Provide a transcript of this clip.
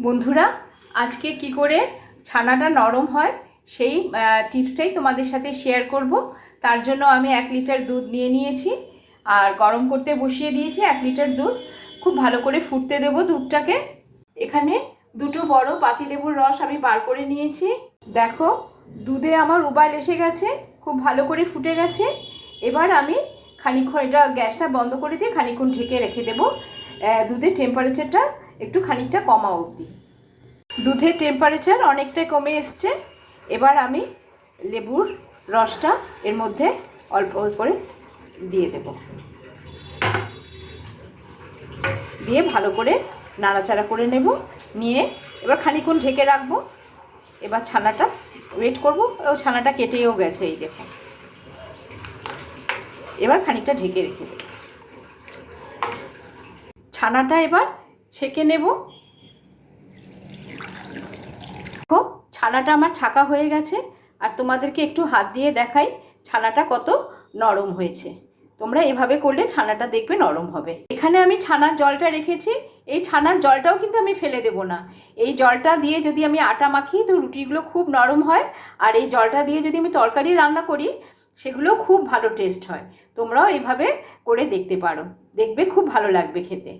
বন্ধুরা, আজকে কি করে ছানাটা নরম হয় সেই টিপসটাই তোমাদের সাথে শেয়ার করব। তার জন্য আমি 1 লিটার দুধ নিয়ে নিয়েছি আর গরম করতে বসিয়ে দিয়েছি। 1 লিটার দুধ খুব ভালো করে ফুটতে দেব দুধটাকে। এখানে দুটো বড় পাতিলেবুর রস আমি বার করে নিয়েছি। দেখো, দুধে আমার উবাল এসে গেছে, খুব ভালো করে ফুটে গেছে। এবার আমি খানিকক্ষণ এটা গ্যাসটা বন্ধ করে দিয়ে খানিকক্ষণ ঢেকে রেখে দেবো দুধের টেম্পারেচারটা একটু খানিকটা কমা অবধি। দুধের টেম্পারেচার অনেকটাই কমে এসছে। এবার আমি লেবুর রসটা এর মধ্যে অল্প করে দিয়ে দেব, দিয়ে ভালো করে নাড়াচাড়া করে নেব। নিয়ে এবার খানিকক্ষণ ঢেকে রাখবো। এবার ছানাটা ওয়েট করবো। ও ছানাটা কেটেও গেছে, এই দেখো। এবার খানিকটা ঢেকে রেখে দেব। ছানাটা এবার ছেঁকে নেব। ছানাটা আমার ছাকা হয়ে গেছে, আর তোমাদেরকে একটু হাত দিয়ে দেখাই ছানাটা কত নরম হয়েছে। তোমরা এভাবে করলে ছানাটা দেখবে নরম হবে। এখানে আমি ছানার জলটা রেখেছি। এই ছানার জলটাও কিন্তু আমি ফেলে দেব না। এই জলটা দিয়ে যদি আমি আটা মাখি তো রুটিগুলো খুব নরম হয়, আর এই জলটা দিয়ে যদি আমি তরকারি রান্না করি সেগুলো খুব ভালো টেস্ট হয়। তোমরাও এইভাবে করে দেখতে পারো, দেখবে খুব ভালো লাগবে খেতে।